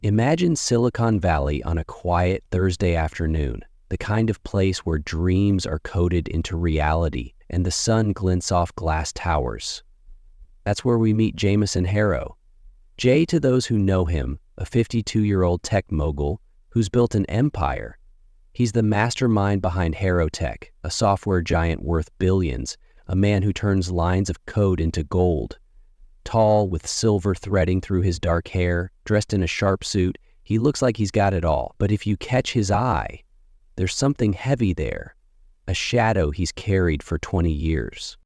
Imagine Silicon Valley on a quiet Thursday afternoon, the kind of place where dreams are coded into reality and the sun glints off glass towers. That's where we meet Jameson Harrow. Jay, to those who know him, a 52-year-old tech mogul who's built an empire. He's the mastermind behind Harrow Tech, a software giant worth billions, a man who turns lines of code into gold. Tall, with silver threading through his dark hair, dressed in a sharp suit, he looks like he's got it all. But if you catch his eye, there's something heavy there, a shadow he's carried for 20 years.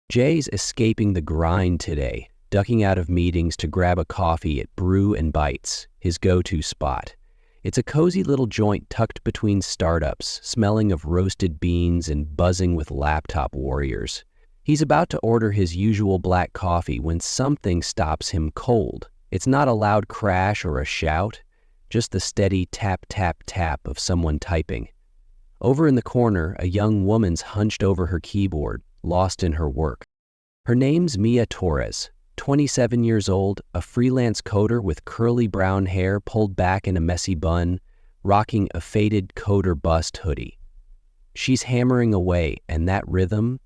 Jay's escaping the grind today, ducking out of meetings to grab a coffee at Brew and Bites, his go-to spot. It's a cozy little joint tucked between startups, smelling of roasted beans and buzzing with laptop warriors. He's about to order his usual black coffee when something stops him cold. It's not a loud crash or a shout, just the steady tap, tap, tap of someone typing. Over in the corner, a young woman's hunched over her keyboard, lost in her work. Her name's Mia Torres, 27 years old, a freelance coder with curly brown hair pulled back in a messy bun, rocking a faded coder bust hoodie. She's hammering away, and that rhythm,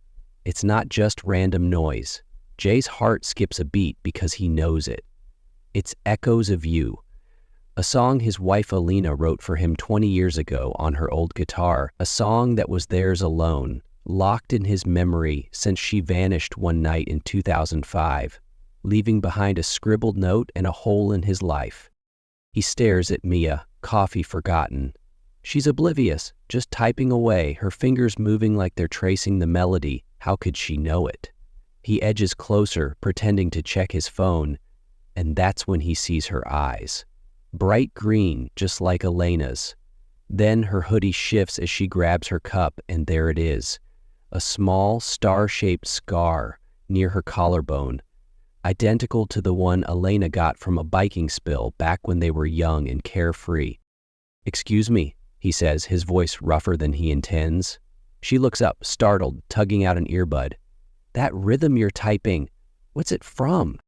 it's not just random noise. Jay's heart skips a beat because he knows it. It's Echoes of You, a song his wife Elena wrote for him 20 years ago on her old guitar, a song that was theirs alone, locked in his memory since she vanished one night in 2005, leaving behind a scribbled note and a hole in his life. He stares at Mia, coffee forgotten. She's oblivious, just typing away, her fingers moving like they're tracing the melody. How could she know it? He edges closer, pretending to check his phone, and that's when he sees her eyes. Bright green, just like Elena's. Then her hoodie shifts as she grabs her cup, and there it is. A small, star-shaped scar near her collarbone, identical to the one Elena got from a biking spill back when they were young and carefree. "Excuse me," he says, his voice rougher than he intends. She looks up, startled, tugging out an earbud. "That rhythm you're typing, what's it from?"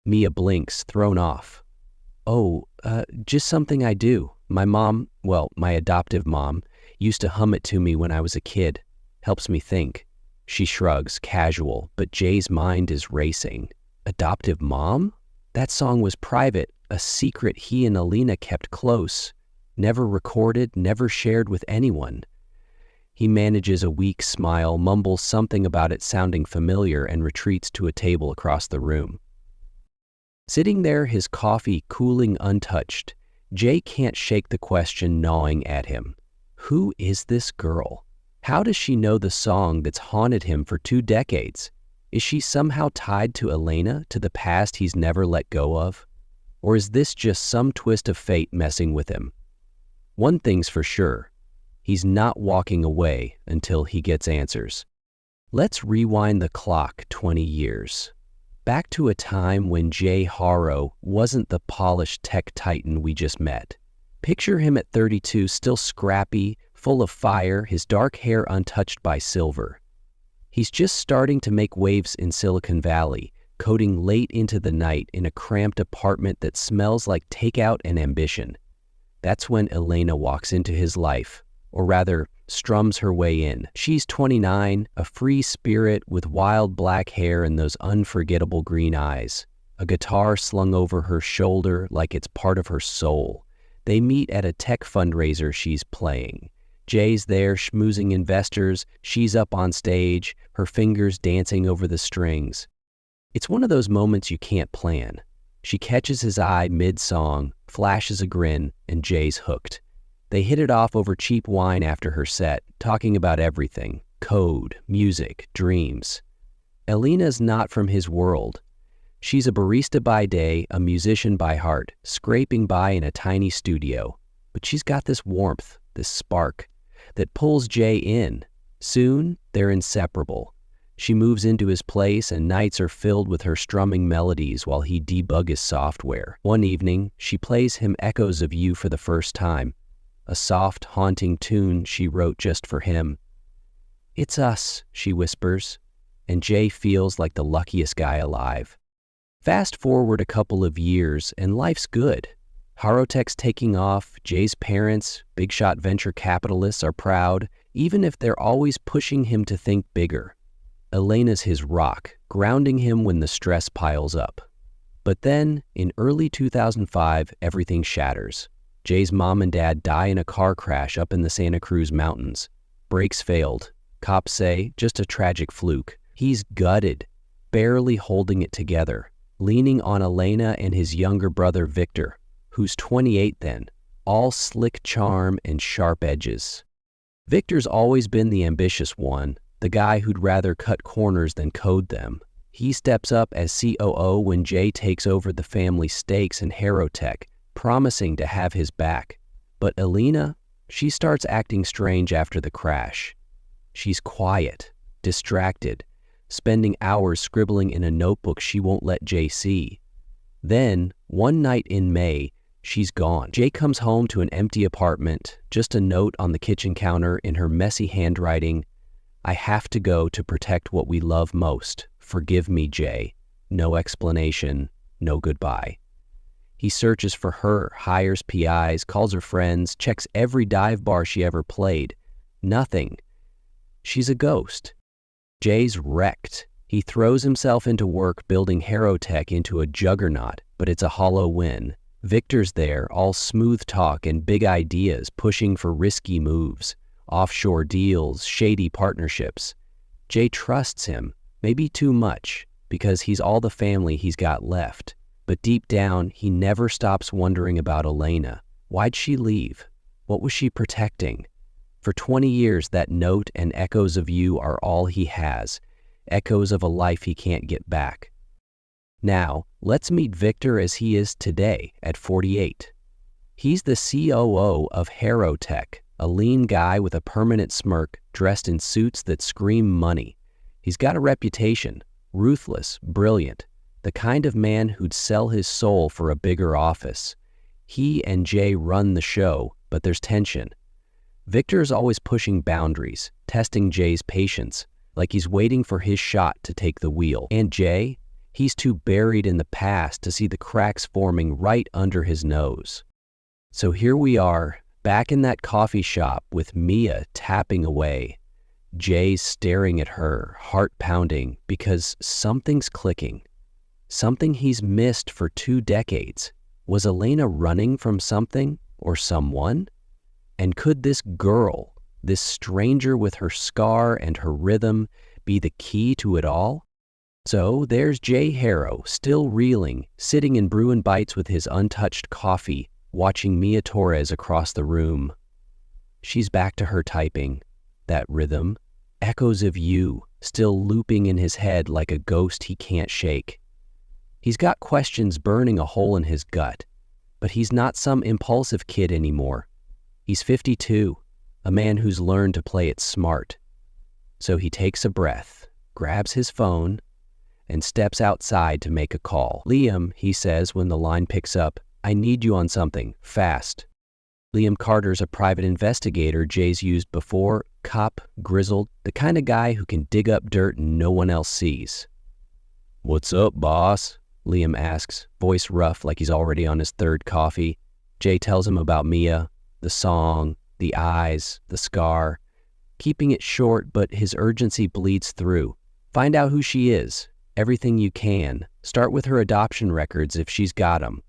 Mia blinks, thrown off. "Oh, just something I do. My mom, well, my adoptive mom, used to hum it to me when I was a kid. Helps me think." She shrugs, casual, but Jay's mind is racing. Adoptive mom? That song was private, a secret he and Elena kept close. Never recorded, never shared with anyone. He manages a weak smile, mumbles something about it sounding familiar, and retreats to a table across the room. Sitting there, his coffee cooling untouched, Jay can't shake the question gnawing at him. Who is this girl? How does she know the song that's haunted him for 2 decades? Is she somehow tied to Elena, to the past he's never let go of? Or is this just some twist of fate messing with him? One thing's for sure, he's not walking away until he gets answers. Let's rewind the clock 20 years. Back to a time when Jay Harrow wasn't the polished tech titan we just met. Picture him at 32, still scrappy, full of fire, his dark hair untouched by silver. He's just starting to make waves in Silicon Valley, coding late into the night in a cramped apartment that smells like takeout and ambition. That's when Elena walks into his life, or rather, strums her way in. She's 29, a free spirit with wild black hair and those unforgettable green eyes. A guitar slung over her shoulder like it's part of her soul. They meet at a tech fundraiser she's playing. Jay's there schmoozing investors, she's up on stage, her fingers dancing over the strings. It's one of those moments you can't plan. She catches his eye mid-song, flashes a grin, and Jay's hooked. They hit it off over cheap wine after her set, talking about everything: code, music, dreams. Elena's not from his world. She's a barista by day, a musician by heart, scraping by in a tiny studio. But she's got this warmth, this spark, that pulls Jay in. Soon, they're inseparable. She moves into his place, and nights are filled with her strumming melodies while he debugs his software. One evening, she plays him Echoes of You for the first time, a soft, haunting tune she wrote just for him. "It's us," she whispers, and Jay feels like the luckiest guy alive. Fast forward a couple of years, and life's good. Harrow's taking off, Jay's parents, big-shot venture capitalists, are proud, even if they're always pushing him to think bigger. Elena's his rock, grounding him when the stress piles up. But then, in early 2005, everything shatters. Jay's mom and dad die in a car crash up in the Santa Cruz Mountains. Brakes failed. Cops say, just a tragic fluke. He's gutted, barely holding it together, leaning on Elena and his younger brother Victor, who's 28 then, all slick charm and sharp edges. Victor's always been the ambitious one, the guy who'd rather cut corners than code them. He steps up as COO when Jay takes over the family stakes in Harrow, promising to have his back. But Elena, she starts acting strange after the crash. She's quiet, distracted, spending hours scribbling in a notebook she won't let Jay see. Then, one night in May, she's gone. Jay comes home to an empty apartment, just a note on the kitchen counter in her messy handwriting. I have to go to protect what we love most. Forgive me, Jay. No explanation, no goodbye. He searches for her, hires PIs, calls her friends, checks every dive bar she ever played. Nothing. She's a ghost. Jay's wrecked. He throws himself into work building Harrow into a juggernaut, but it's a hollow win. Victor's there, all smooth talk and big ideas, pushing for risky moves, offshore deals, shady partnerships. Jay trusts him, maybe too much, because he's all the family he's got left. But deep down, he never stops wondering about Elena. Why'd she leave? What was she protecting? For 20 years, that note and echoes of you are all he has, echoes of a life he can't get back. Now, let's meet Victor as he is today at 48. He's the COO of Harrow, a lean guy with a permanent smirk, dressed in suits that scream money. He's got a reputation, ruthless, brilliant, the kind of man who'd sell his soul for a bigger office. He and Jay run the show, but there's tension. Victor's always pushing boundaries, testing Jay's patience, like he's waiting for his shot to take the wheel. And Jay, he's too buried in the past to see the cracks forming right under his nose. So here we are, back in that coffee shop with Mia tapping away. Jay's staring at her, heart pounding, because something's clicking. Something he's missed for 2 decades. Was Elena running from something or someone? And could this girl, this stranger with her scar and her rhythm, be the key to it all? So there's Jay Harrow, still reeling, sitting in Bruin Bites with his untouched coffee, watching Mia Torres across the room. She's back to her typing. That rhythm, echoes of you, still looping in his head like a ghost he can't shake. He's got questions burning a hole in his gut, but he's not some impulsive kid anymore. He's 52, a man who's learned to play it smart. So he takes a breath, grabs his phone, and steps outside to make a call. Liam, he says when the line picks up, I need you on something, fast. Liam Carter's a private investigator Jay's used before, cop, grizzled, the kind of guy who can dig up dirt no one else sees. What's up, boss? Liam asks, voice rough like he's already on his 3rd coffee. Jay tells him about Mia, the song, the eyes, the scar. Keeping it short, but his urgency bleeds through. Find out who she is, everything you can. Start with her adoption records if she's got them.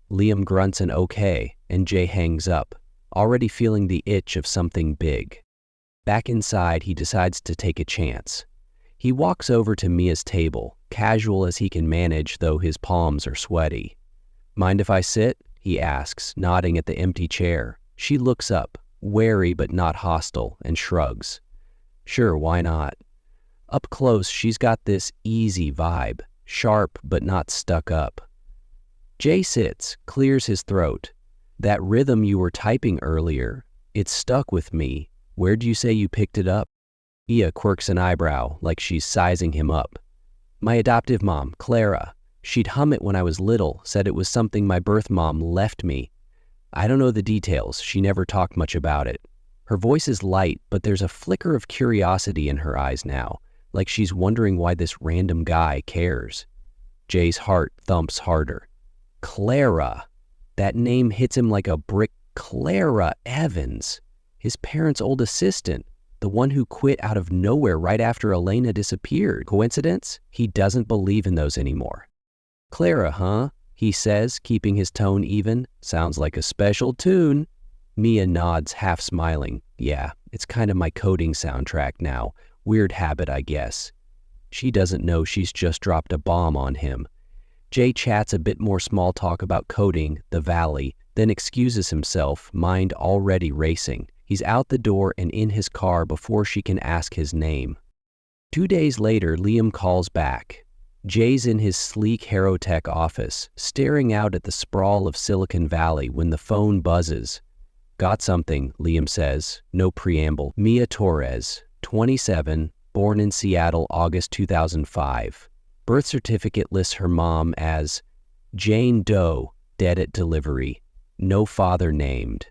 Liam grunts an okay, and Jay hangs up, already feeling the itch of something big. Back inside, he decides to take a chance. He walks over to Mia's table, casual as he can manage, though his palms are sweaty. Mind if I sit? He asks, nodding at the empty chair. She looks up, wary but not hostile, and shrugs. Sure, why not? Up close, she's got this easy vibe, sharp but not stuck up. Jay sits, clears his throat. That rhythm you were typing earlier, it stuck with me. Where'd you say you picked it up? Mia quirks an eyebrow, like she's sizing him up. My adoptive mom, Clara. She'd hum it when I was little, said it was something my birth mom left me. I don't know the details, she never talked much about it. Her voice is light, but there's a flicker of curiosity in her eyes now, like she's wondering why this random guy cares. Jay's heart thumps harder. Clara! That name hits him like a brick. Clara Evans, his parents' old assistant, the one who quit out of nowhere right after Elena disappeared. Coincidence? He doesn't believe in those anymore. Clara, huh? He says, keeping his tone even. Sounds like a special tune. Mia nods, half smiling. Yeah, it's kind of my coding soundtrack now. Weird habit, I guess. She doesn't know she's just dropped a bomb on him. Jay chats a bit more small talk about coding, the valley, then excuses himself, mind already racing. He's out the door and in his car before she can ask his name. 2 days later, Liam calls back. Jay's in his sleek Harrow Tech office, staring out at the sprawl of Silicon Valley when the phone buzzes. Got something, Liam says, no preamble. Mia Torres, 27, born in Seattle, August 2005. Birth certificate lists her mom as Jane Doe, dead at delivery. No father named.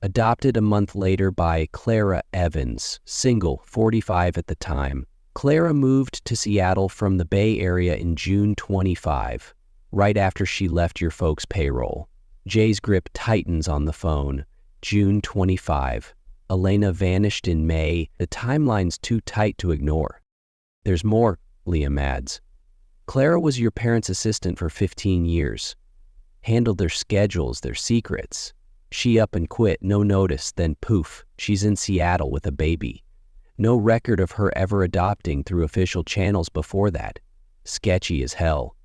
Adopted a month later by Clara Evans, single, 45 at the time. Clara moved to Seattle from the Bay Area in June 25, right after she left your folks' payroll. Jay's grip tightens on the phone. June 25. Elena vanished in May. The timeline's too tight to ignore. There's more, Liam adds. Clara was your parents' assistant for 15 years. Handled their schedules, their secrets. She up and quit, no notice, then poof, she's in Seattle with a baby. No record of her ever adopting through official channels before that. Sketchy as hell.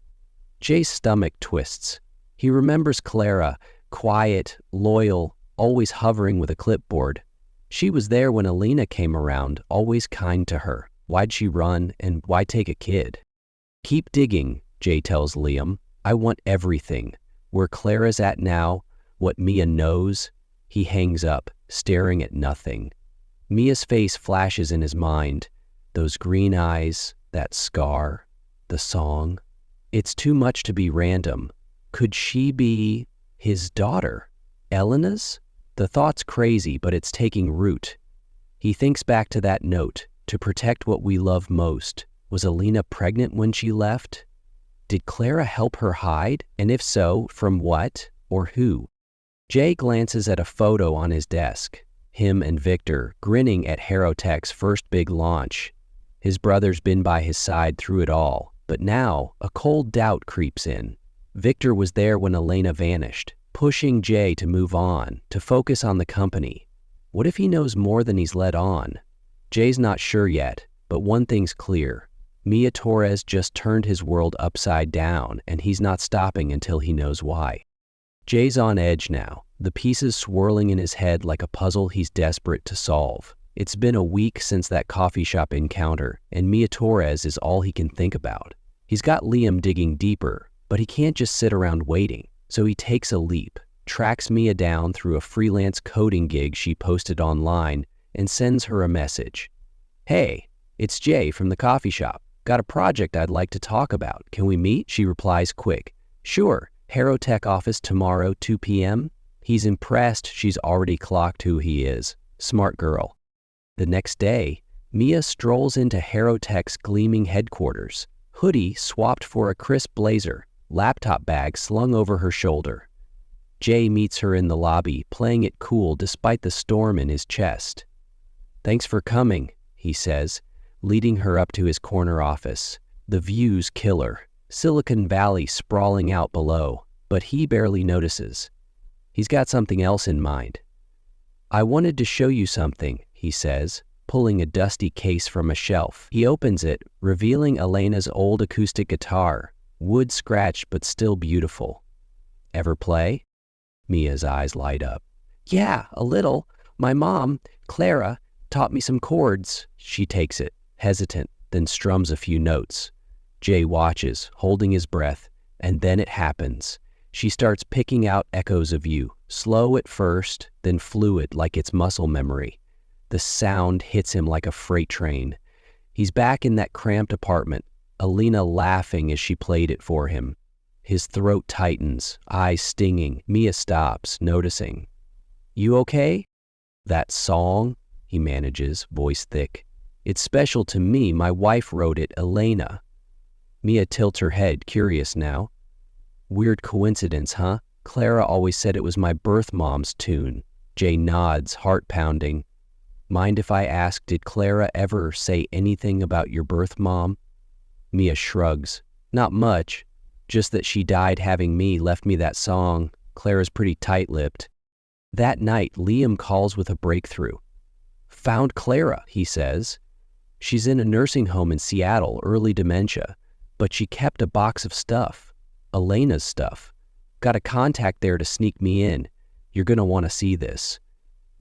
Jay's stomach twists. He remembers Clara, quiet, loyal, always hovering with a clipboard. She was there when Elena came around, always kind to her. Why'd she run, and why take a kid? Keep digging, Jay tells Liam. I want everything. Where Clara's at now, what Mia knows. He hangs up, staring at nothing. Mia's face flashes in his mind. Those green eyes, that scar, the song. It's too much to be random. Could she be his daughter? Elena's? The thought's crazy, but it's taking root. He thinks back to that note, to protect what we love most. Was Elena pregnant when she left? Did Clara help her hide? And if so, from what or who? Jay glances at a photo on his desk. Him and Victor, grinning at Harrow Tech's first big launch. His brother's been by his side through it all, but now a cold doubt creeps in. Victor was there when Elena vanished, pushing Jay to move on, to focus on the company. What if he knows more than he's let on? Jay's not sure yet, but one thing's clear. Mia Torres just turned his world upside down, and he's not stopping until he knows why. Jay's on edge now, the pieces swirling in his head like a puzzle he's desperate to solve. It's been a week since that coffee shop encounter, and Mia Torres is all he can think about. He's got Liam digging deeper, but he can't just sit around waiting. So he takes a leap, tracks Mia down through a freelance coding gig she posted online, and sends her a message. Hey, it's Jay from the coffee shop. Got a project I'd like to talk about. Can we meet? She replies quick. Sure. Harrow Tech office tomorrow, 2 p.m. He's impressed she's already clocked who he is. Smart girl. The next day, Mia strolls into Harrow Tech's gleaming headquarters. Hoodie swapped for a crisp blazer, laptop bag slung over her shoulder. Jay meets her in the lobby, playing it cool despite the storm in his chest. Thanks for coming, he says, leading her up to his corner office. The view's killer. Silicon Valley sprawling out below, but he barely notices. He's got something else in mind. I wanted to show you something, he says, pulling a dusty case from a shelf. He opens it, revealing Elena's old acoustic guitar, wood scratched but still beautiful. Ever play? Mia's eyes light up. Yeah, a little. My mom, Clara, taught me some chords. She takes it, hesitant, then strums a few notes. Jay watches, holding his breath, and then it happens. She starts picking out echoes of you, slow at first, then fluid like it's muscle memory. The sound hits him like a freight train. He's back in that cramped apartment, Elena laughing as she played it for him. His throat tightens, eyes stinging. Mia stops, noticing. You okay? That song, he manages, voice thick. It's special to me. My wife wrote it, Elena. Mia tilts her head, curious now. Weird coincidence, huh? Clara always said it was my birth mom's tune. Jay nods, heart pounding. Mind if I ask, did Clara ever say anything about your birth mom? Mia shrugs. Not much. Just that she died having me, left me that song. Clara's pretty tight-lipped. That night, Liam calls with a breakthrough. Found Clara, he says. She's in a nursing home in Seattle, early dementia, but she kept a box of stuff. Elena's stuff. Got a contact there to sneak me in. You're gonna want to see this.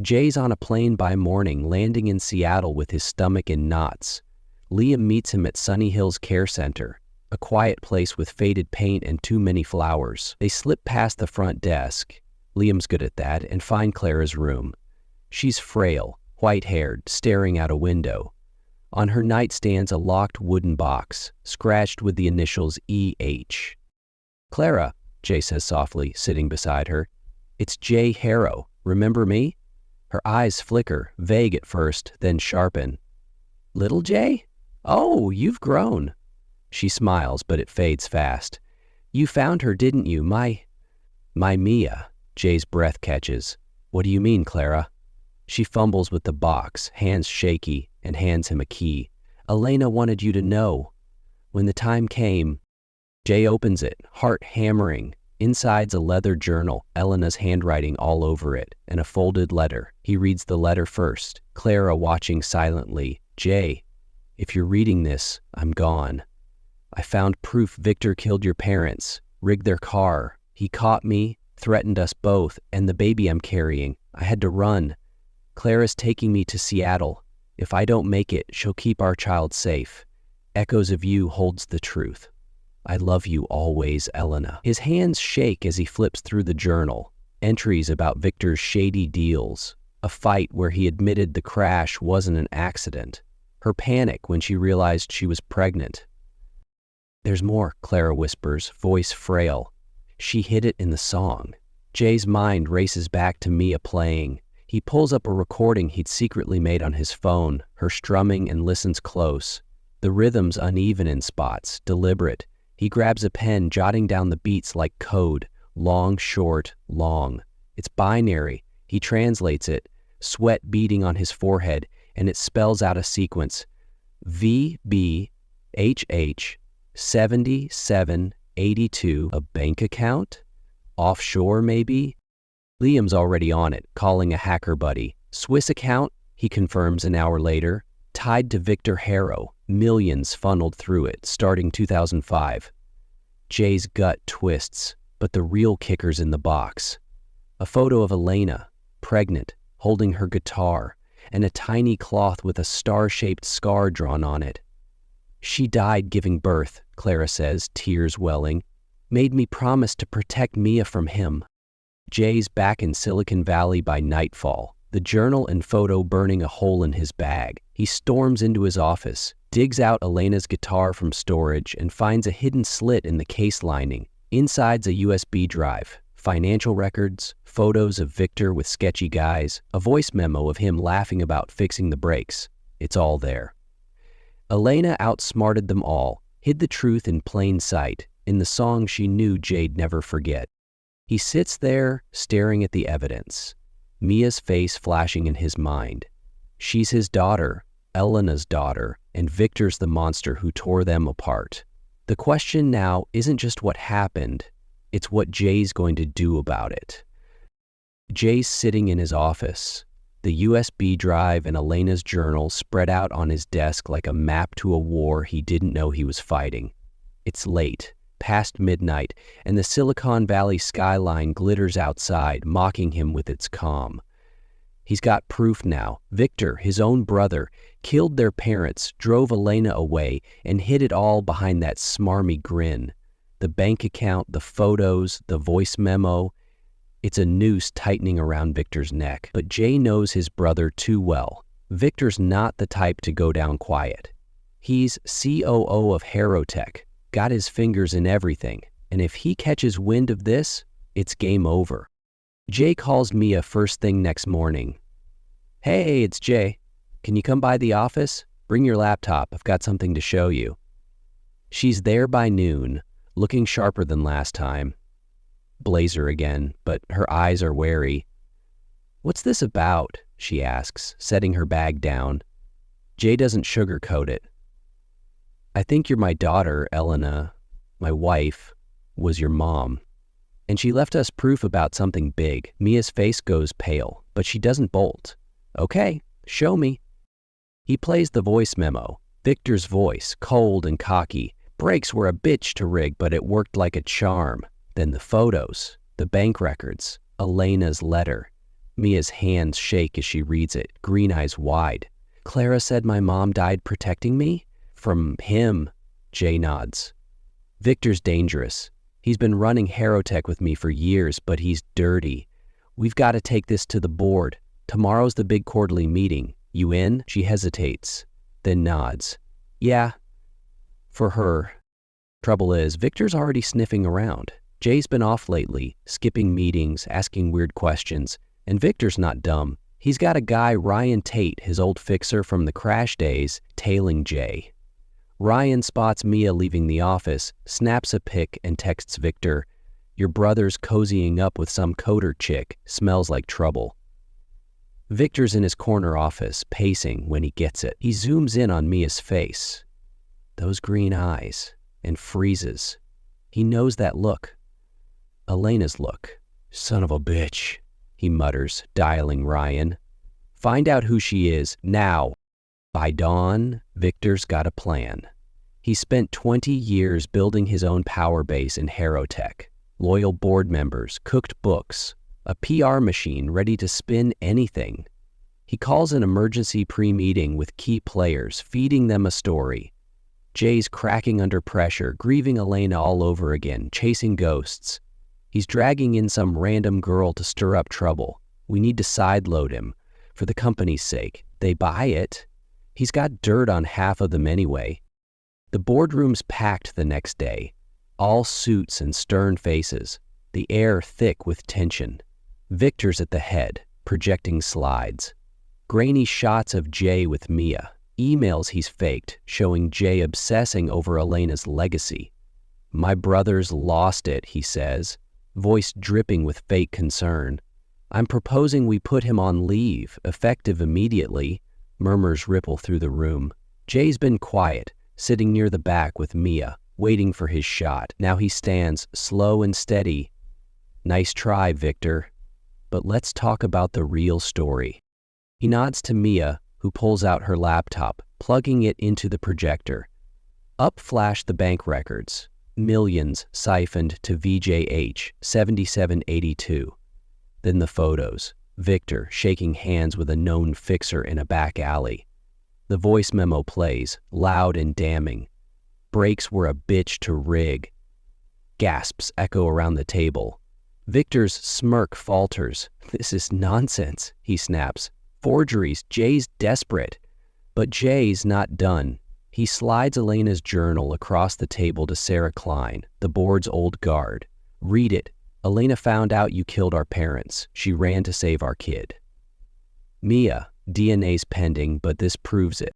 Jay's on a plane by morning, landing in Seattle with his stomach in knots. Liam meets him at Sunny Hills Care Center, a quiet place with faded paint and too many flowers. They slip past the front desk. Liam's good at that, and find Clara's room. She's frail, white-haired, staring out a window. On her nightstand's a locked wooden box, scratched with the initials E.H. Clara, Jay says softly, sitting beside her. It's Jay Harrow. Remember me? Her eyes flicker, vague at first, then sharpen. Little Jay? Oh, you've grown. She smiles, but it fades fast. You found her, didn't you? My Mia. Jay's breath catches. What do you mean, Clara? She fumbles with the box, hands shaky, and hands him a key. Elena wanted you to know. When the time came, Jay opens it, heart hammering. Inside's a leather journal, Elena's handwriting all over it, and a folded letter. He reads the letter first, Clara watching silently. Jay, if you're reading this, I'm gone. I found proof Victor killed your parents, rigged their car. He caught me, threatened us both, and the baby I'm carrying. I had to run. Clara's taking me to Seattle. If I don't make it, she'll keep our child safe. Echoes of you holds the truth. I love you always, Elena. His hands shake as he flips through the journal. Entries about Victor's shady deals. A fight where he admitted the crash wasn't an accident. Her panic when she realized she was pregnant. There's more, Clara whispers, voice frail. She hid it in the song. Jay's mind races back to Mia playing. He pulls up a recording he'd secretly made on his phone, her strumming, and listens close. The rhythm's uneven in spots, deliberate. He grabs a pen, jotting down the beats like code. Long, short, long. It's binary. He translates it, sweat beading on his forehead, and it spells out a sequence. VBHH 7782, a bank account? Offshore, maybe? Liam's already on it, calling a hacker buddy. Swiss account, he confirms an hour later, tied to Victor Harrow. Millions funneled through it, starting 2005. Jay's gut twists, but the real kicker's in the box. A photo of Elena, pregnant, holding her guitar, and a tiny cloth with a star-shaped scar drawn on it. She died giving birth, Clara says, tears welling. Made me promise to protect Mia from him. Jay's back in Silicon Valley by nightfall, the journal and photo burning a hole in his bag. He storms into his office, digs out Elena's guitar from storage, and finds a hidden slit in the case lining. Inside's a USB drive, financial records, photos of Victor with sketchy guys, a voice memo of him laughing about fixing the brakes. It's all there. Elena outsmarted them all, hid the truth in plain sight, in the song she knew Jay'd never forget. He sits there, staring at the evidence, Mia's face flashing in his mind. She's his daughter, Elena's daughter, and Victor's the monster who tore them apart. The question now isn't just what happened, it's what Jay's going to do about it. Jay's sitting in his office, the USB drive and Elena's journal spread out on his desk like a map to a war he didn't know he was fighting. It's late, past midnight, and the Silicon Valley skyline glitters outside, mocking him with its calm. He's got proof now. Victor, his own brother, killed their parents, drove Elena away, and hid it all behind that smarmy grin. The bank account, the photos, the voice memo. It's a noose tightening around Victor's neck. But Jay knows his brother too well. Victor's not the type to go down quiet. He's COO of Harrow, got his fingers in everything, and if he catches wind of this, it's game over. Jay calls Mia first thing next morning. Hey, it's Jay. Can you come by the office? Bring your laptop. I've got something to show you. She's there by noon, looking sharper than last time. blazer again, but her eyes are wary. "What's this about?" she asks, setting her bag down. Jay doesn't sugarcoat it. "I think you're my daughter, Elena. My wife was your mom. And she left us proof about something big." Mia's face goes pale, but she doesn't bolt. "Okay, show me." He plays the voice memo. Victor's voice, cold and cocky. Brakes were a bitch to rig, but it worked like a charm. Then the photos, the bank records, Elena's letter. Mia's hands shake as she reads it, green eyes wide. "Clara said my mom died protecting me? From him." Jay nods. "Victor's dangerous. He's been running Harrow with me for years, but he's dirty. We've got to take this to the board. Tomorrow's the big quarterly meeting. You in?" She hesitates, then nods. "Yeah, for her." Trouble is, Victor's already sniffing around. Jay's been off lately, skipping meetings, asking weird questions. And Victor's not dumb. He's got a guy, Ryan Tate, his old fixer from the crash days, tailing Jay. Ryan spots Mia leaving the office, snaps a pic, and texts Victor, "Your brother's cozying up with some coder chick. Smells like trouble." Victor's in his corner office, pacing when he gets it. He zooms in on Mia's face. Those green eyes. And freezes. He knows that look. Elena's look. "Son of a bitch," he mutters, dialing Ryan. "Find out who she is, now." By dawn, Victor's got a plan. He spent 20 years building his own power base in Harrow. Loyal board members, cooked books, a PR machine ready to spin anything. He calls an emergency pre-meeting with key players, feeding them a story. Jay's cracking under pressure, grieving Elena all over again, chasing ghosts. He's dragging in some random girl to stir up trouble. We need to sideload him. For the company's sake. They buy it. He's got dirt on half of them anyway. The boardroom's packed the next day. All suits and stern faces. The air thick with tension. Victor's at the head, projecting slides. Grainy shots of Jay with Mia. Emails he's faked, showing Jay obsessing over Elena's legacy. "My brother's lost it," he says, voice dripping with fake concern. "I'm proposing we put him on leave, effective immediately." Murmurs ripple through the room. Jay's been quiet, sitting near the back with Mia, waiting for his shot. Now he stands, slow and steady. "Nice try, Victor. But let's talk about the real story." He nods to Mia, who pulls out her laptop, plugging it into the projector. Up flash the bank records. Millions siphoned to VJH 7782. Then the photos. Victor shaking hands with a known fixer in a back alley. The voice memo plays, loud and damning. "Brakes were a bitch to rig." Gasps echo around the table. Victor's smirk falters. "This is nonsense," he snaps. "Forgeries, Jay's desperate." But Jay's not done. He slides Elena's journal across the table to Sarah Klein, the board's old guard. "Read it. Elena found out you killed our parents. She ran to save our kid." "Mia, DNA's pending, but this proves it."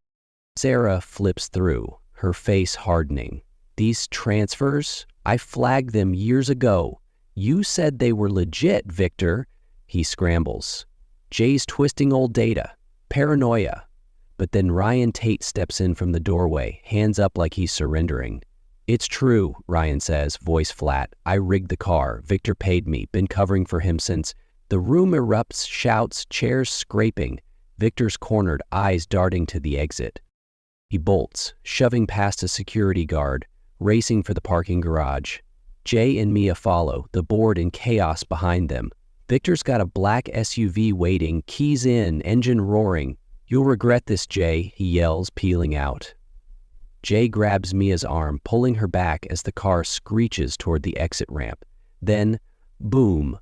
Sarah flips through, her face hardening. "These transfers? I flagged them years ago. You said they were legit, Victor." He scrambles. Jay's twisting old data. Paranoia. But then Ryan Tate steps in from the doorway, hands up like he's surrendering. "It's true," Ryan says, voice flat. "I rigged the car. Victor paid me. Been covering for him since." The room erupts, shouts, chairs scraping. Victor's cornered, eyes darting to the exit. He bolts, shoving past a security guard, racing for the parking garage. Jay and Mia follow, the board in chaos behind them. Victor's got a black SUV waiting, keys in, engine roaring. "You'll regret this, Jay," he yells, peeling out. Jay grabs Mia's arm, pulling her back as the car screeches toward the exit ramp. Then, boom,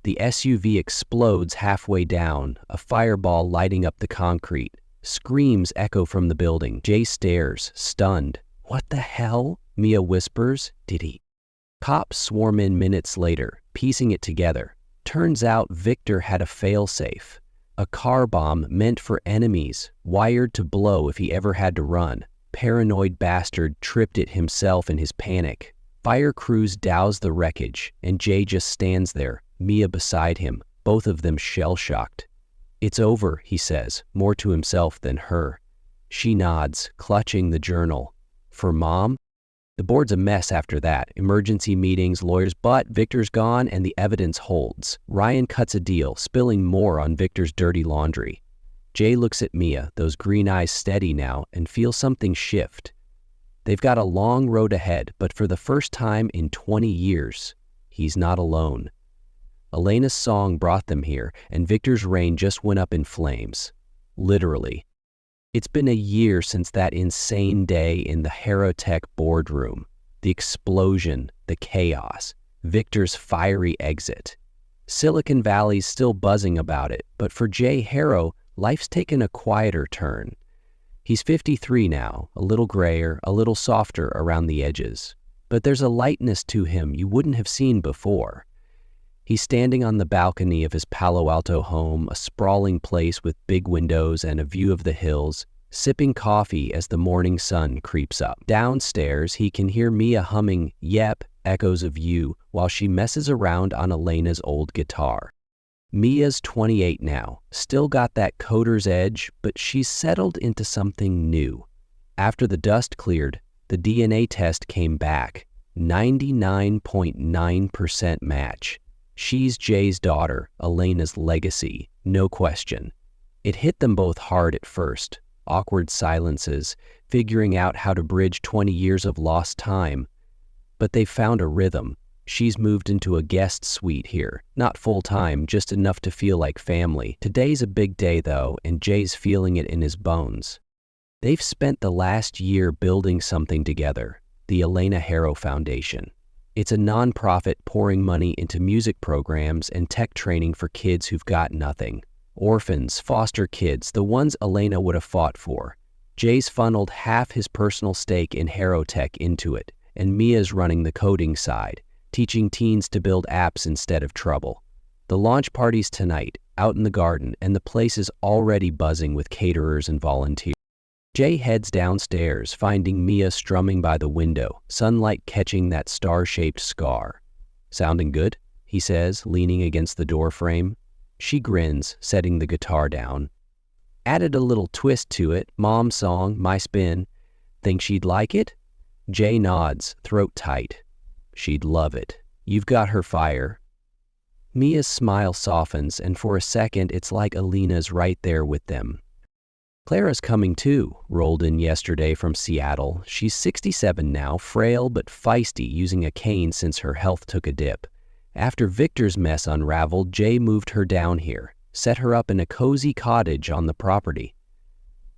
the SUV explodes halfway down, a fireball lighting up the concrete. Screams echo from the building. Jay stares, stunned. "What the hell?" Mia whispers. "Did he?" Cops swarm in minutes later, piecing it together. Turns out Victor had a failsafe. A car bomb meant for enemies, wired to blow if he ever had to run. Paranoid bastard tripped it himself in his panic. Fire crews douse the wreckage, and Jay just stands there, Mia beside him, both of them shell-shocked. "It's over," he says, more to himself than her. She nods, clutching the journal. "For Mom?" The board's a mess after that. Emergency meetings, lawyers, but Victor's gone and the evidence holds. Ryan cuts a deal, spilling more on Victor's dirty laundry. Jay looks at Mia, those green eyes steady now, and feels something shift. They've got a long road ahead, but for the first time in 20 years, he's not alone. Elena's song brought them here, and Victor's reign just went up in flames. Literally. It's been a year since that insane day in the Harrow boardroom. The explosion, the chaos, Victor's fiery exit. Silicon Valley's still buzzing about it, but for Jay Harrow, life's taken a quieter turn. He's 53 now, a little grayer, a little softer around the edges. But there's a lightness to him you wouldn't have seen before. He's standing on the balcony of his Palo Alto home, a sprawling place with big windows and a view of the hills, sipping coffee as the morning sun creeps up. Downstairs, he can hear Mia humming "Yep, Echoes of You" while she messes around on Elena's old guitar. Mia's 28 now, still got that coder's edge, but she's settled into something new. After the dust cleared, the DNA test came back, 99.9% match. She's Jay's daughter, Elena's legacy, no question. It hit them both hard at first, awkward silences, figuring out how to bridge 20 years of lost time. But they've found a rhythm. She's moved into a guest suite here, not full-time, just enough to feel like family. Today's a big day though, and Jay's feeling it in his bones. They've spent the last year building something together, the Elena Harrow Foundation. It's a nonprofit pouring money into music programs and tech training for kids who've got nothing. Orphans, foster kids, the ones Elena would have fought for. Jay's funneled half his personal stake in Harrow Tech into it, and Mia's running the coding side, teaching teens to build apps instead of trouble. The launch party's tonight, out in the garden, and the place is already buzzing with caterers and volunteers. Jay heads downstairs, finding Mia strumming by the window, sunlight catching that star-shaped scar. "Sounding good?" he says, leaning against the doorframe. She grins, setting the guitar down. "Added a little twist to it, Mom's song, my spin. Think she'd like it?" Jay nods, throat tight. "She'd love it. You've got her fire." Mia's smile softens, and for a second it's like Elena's right there with them. "Clara's coming too," rolled in yesterday from Seattle. She's 67 now, frail but feisty, using a cane since her health took a dip. After Victor's mess unraveled, Jay moved her down here, set her up in a cozy cottage on the property.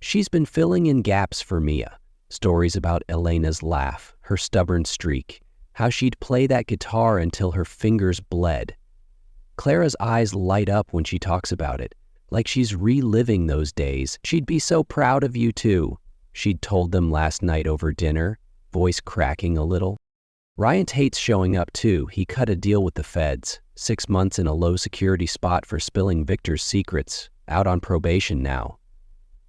She's been filling in gaps for Mia. Stories about Elena's laugh, her stubborn streak, how she'd play that guitar until her fingers bled. Clara's eyes light up when she talks about it, like she's reliving those days. "She'd be so proud of you too," she'd told them last night over dinner, voice cracking a little. Ryan hates showing up too. He cut a deal with the feds, 6 months in a low-security spot for spilling Victor's secrets, out on probation now.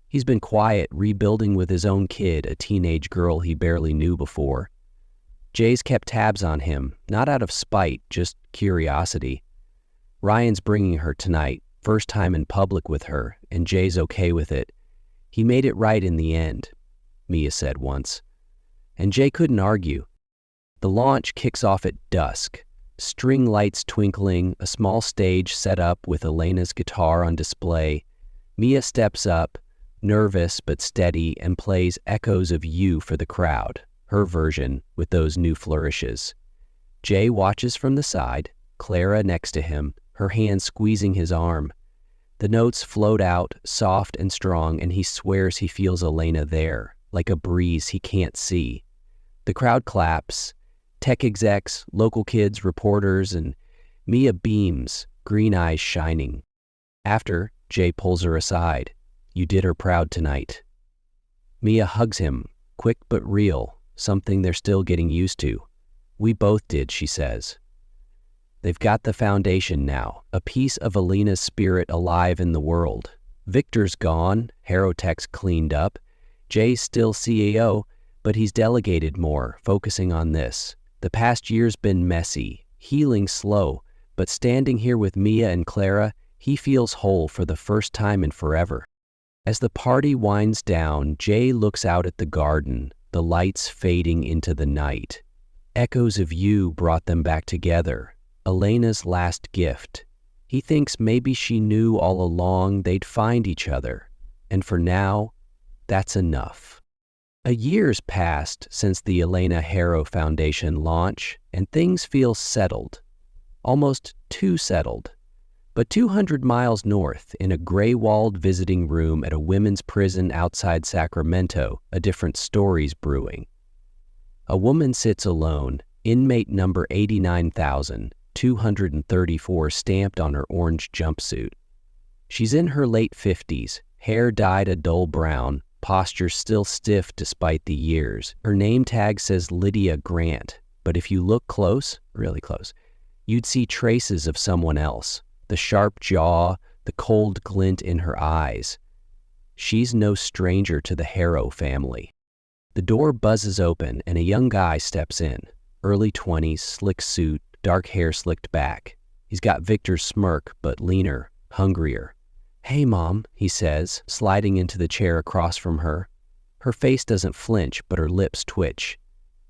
He's been quiet, rebuilding with his own kid, a teenage girl he barely knew before. Jay's kept tabs on him, not out of spite, just curiosity. Ryan's bringing her tonight, first time in public with her, and Jay's okay with it. "He made it right in the end," Mia said once. And Jay couldn't argue. The launch kicks off at dusk, string lights twinkling, a small stage set up with Elena's guitar on display. Mia steps up, nervous but steady, and plays "Echoes of You" for the crowd, her version with those new flourishes. Jay watches from the side, Clara next to him, her hand squeezing his arm. The notes float out, soft and strong, and he swears he feels Elena there, like a breeze he can't see. The crowd claps, tech execs, local kids, reporters, and Mia beams, green eyes shining. After, Jay pulls her aside. "You did her proud tonight." Mia hugs him, quick but real, something they're still getting used to. "We both did," she says. They've got the foundation now, a piece of Elena's spirit alive in the world. Victor's gone, Harrow Tech's cleaned up. Jay's still CEO, but he's delegated more, focusing on this. The past year's been messy, healing slow, but standing here with Mia and Clara, he feels whole for the first time in forever. As the party winds down, Jay looks out at the garden, the lights fading into the night. Echoes of you brought them back together, Elena's last gift. He thinks maybe she knew all along they'd find each other, and for now, that's enough. A year's passed since the Elena Harrow Foundation launch, and things feel settled. Almost too settled. But 200 miles north, in a gray-walled visiting room at a women's prison outside Sacramento, a different story's brewing. A woman sits alone, inmate number 89,234 stamped on her orange jumpsuit. She's in her late 50s, hair dyed a dull brown, posture still stiff despite the years. Her name tag says Lydia Grant, but if you look close, really close, you'd see traces of someone else. The sharp jaw, the cold glint in her eyes. She's no stranger to the Harrow family. The door buzzes open and a young guy steps in. Early 20s, slick suit, dark hair slicked back. He's got Victor's smirk, but leaner, hungrier. "Hey, Mom," he says, sliding into the chair across from her. Her face doesn't flinch, but her lips twitch.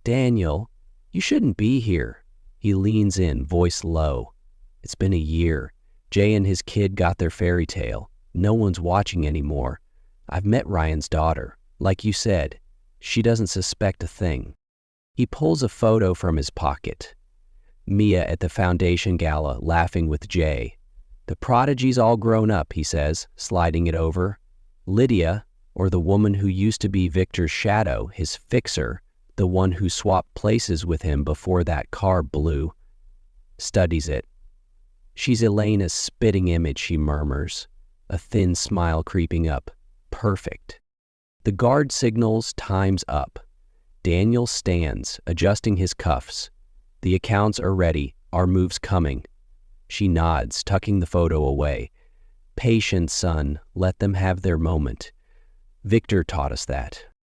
"Daniel, you shouldn't be here." He leans in, voice low. "It's been a year. Jay and his kid got their fairy tale. No one's watching anymore. I've met Ryan's daughter. Like you said, she doesn't suspect a thing." He pulls a photo from his pocket. Mia at the foundation gala, laughing with Jay. "The prodigy's all grown up," he says, sliding it over. Lydia, or the woman who used to be Victor's shadow, his fixer, the one who swapped places with him before that car blew, studies it. "She's Elena's spitting image," she murmurs, a thin smile creeping up. "Perfect." The guard signals time's up. Daniel stands, adjusting his cuffs. "The accounts are ready. Our move's coming." She nods, tucking the photo away. "Patience, son. Let them have their moment. Victor taught us that.